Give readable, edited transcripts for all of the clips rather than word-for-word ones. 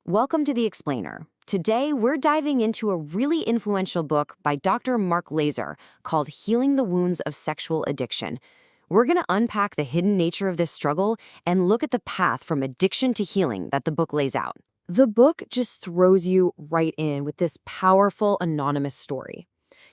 Welcome to The Explainer. Today, we're diving into a really influential book by Dr. Mark Laaser called Healing the Wounds of Sexual Addiction. We're going to unpack the hidden nature of this struggle and look at the path from addiction to healing that the book lays out. The book just throws you right in with this powerful, anonymous story.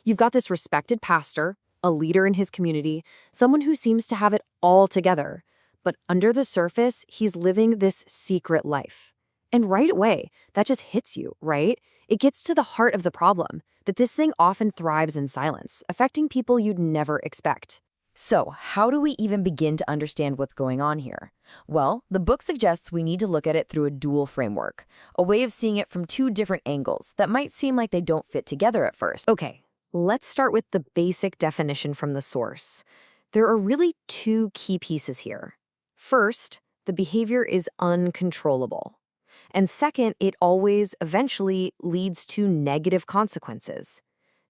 You've got this respected pastor, a leader in his community, someone who seems to have it all together. But under the surface, he's living this secret life. And right away, that just hits you, right? It gets to the heart of the problem, that this thing often thrives in silence, affecting people you'd never expect. So, how do we even begin to understand what's going on here? Well, the book suggests we need to look at it through a dual framework, a way of seeing it from two different angles that might seem like they don't fit together at first. Okay, let's start with the basic definition from the source. There are really two key pieces here. First, the behavior is uncontrollable. And second, it always eventually leads to negative consequences.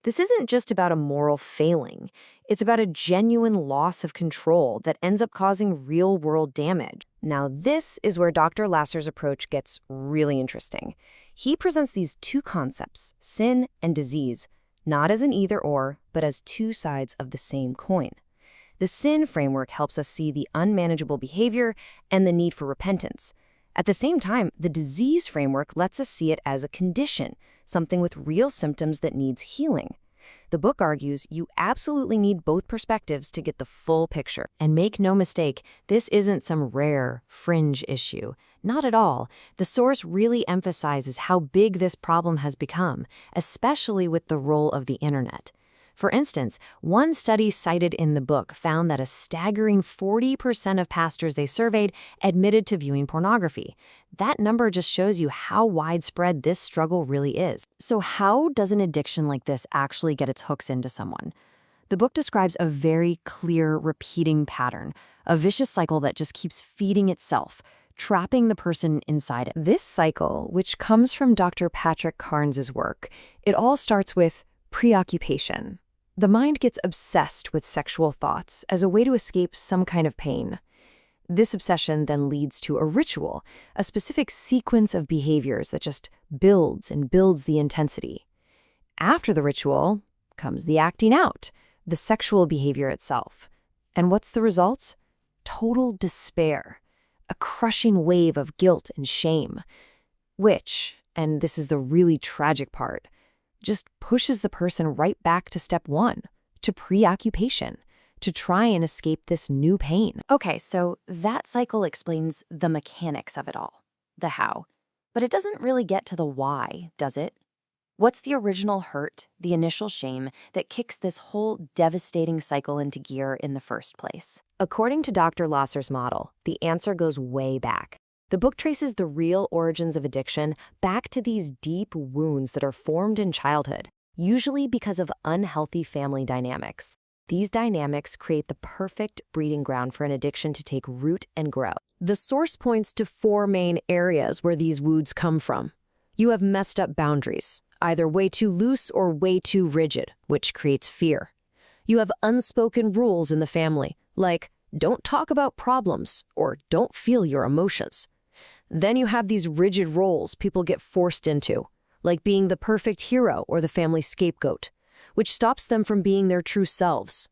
This isn't just about a moral failing. It's about a genuine loss of control that ends up causing real-world damage. Now, this is where Dr. Laaser's approach gets really interesting. He presents these two concepts, sin and disease, not as an either-or, but as two sides of the same coin. The sin framework helps us see the unmanageable behavior and the need for repentance. At the same time, the disease framework lets us see it as a condition, something with real symptoms that needs healing. The book argues you absolutely need both perspectives to get the full picture. And make no mistake, this isn't some rare, fringe issue. Not at all. The source really emphasizes how big this problem has become, especially with the role of the internet. For instance, one study cited in the book found that a staggering 40% of pastors they surveyed admitted to viewing pornography. That number just shows you how widespread this struggle really is. So how does an addiction like this actually get its hooks into someone? The book describes a very clear, repeating pattern, a vicious cycle that just keeps feeding itself, trapping the person inside it. This cycle, which comes from Dr. Patrick Carnes's work, it all starts with preoccupation. The mind gets obsessed with sexual thoughts as a way to escape some kind of pain. This obsession then leads to a ritual, a specific sequence of behaviors that just builds and builds the intensity. After the ritual comes the acting out, the sexual behavior itself. And what's the result? Total despair, a crushing wave of guilt and shame, which, and this is the really tragic part, just pushes the person right back to step one, to preoccupation, to try and escape this new pain. Okay, so that cycle explains the mechanics of it all, the how. But it doesn't really get to the why, does it? What's the original hurt, the initial shame, that kicks this whole devastating cycle into gear in the first place? According to Dr. Laaser's model, the answer goes way back. The book traces the real origins of addiction back to these deep wounds that are formed in childhood, usually because of unhealthy family dynamics. These dynamics create the perfect breeding ground for an addiction to take root and grow. The source points to four main areas where these wounds come from. You have messed up boundaries, either way too loose or way too rigid, which creates fear. You have unspoken rules in the family, like don't talk about problems or don't feel your emotions. Then you have these rigid roles people get forced into, like being the perfect hero or the family scapegoat, which stops them from being their true selves.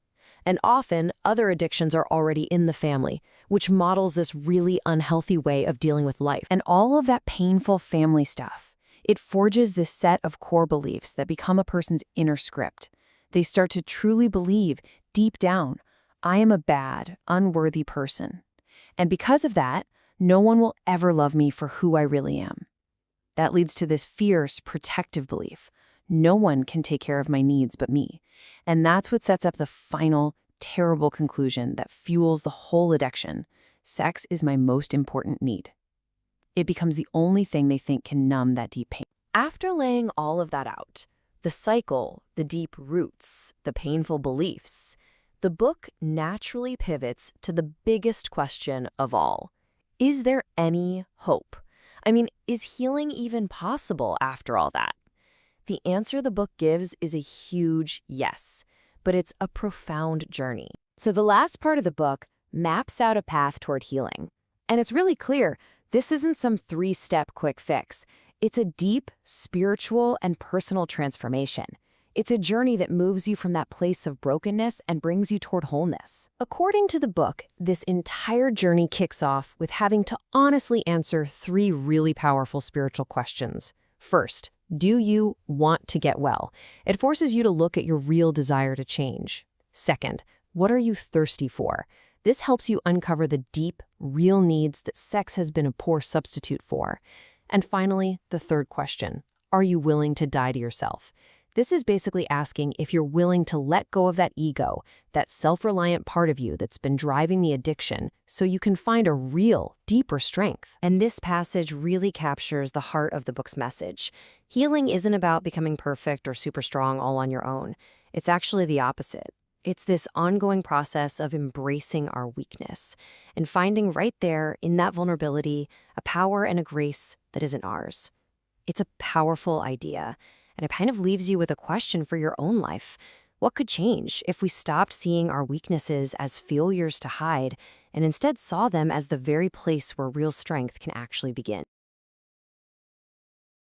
And often, other addictions are already in the family, which models this really unhealthy way of dealing with life. And all of that painful family stuff, it forges this set of core beliefs that become a person's inner script. They start to truly believe, deep down, I am a bad, unworthy person. And because of that, no one will ever love me for who I really am. That leads to this fierce, protective belief. No one can take care of my needs but me. And that's what sets up the final, terrible conclusion that fuels the whole addiction. Sex is my most important need. It becomes the only thing they think can numb that deep pain. After laying all of that out, the cycle, the deep roots, the painful beliefs, the book naturally pivots to the biggest question of all. Is there any hope? I mean, is healing even possible after all that? The answer the book gives is a huge yes, but it's a profound journey. So the last part of the book maps out a path toward healing. And it's really clear This isn't some three-step quick fix. It's a deep, spiritual, and personal transformation. It's a journey that moves you from that place of brokenness and brings you toward wholeness. According to the book, this entire journey kicks off with having to honestly answer three really powerful spiritual questions. First, do you want to get well? It forces you to look at your real desire to change. Second, what are you thirsty for? This helps you uncover the deep, real needs that sex has been a poor substitute for. And finally, the third question, are you willing to die to yourself? This is basically asking if you're willing to let go of that ego, that self-reliant part of you that's been driving the addiction, so you can find a real, deeper strength. And this passage really captures the heart of the book's message. Healing isn't about becoming perfect or super strong all on your own. It's actually the opposite. It's this ongoing process of embracing our weakness and finding right there in that vulnerability a power and a grace that isn't ours. It's a powerful idea. And it kind of leaves you with a question for your own life. What could change if we stopped seeing our weaknesses as failures to hide and instead saw them as the very place where real strength can actually begin?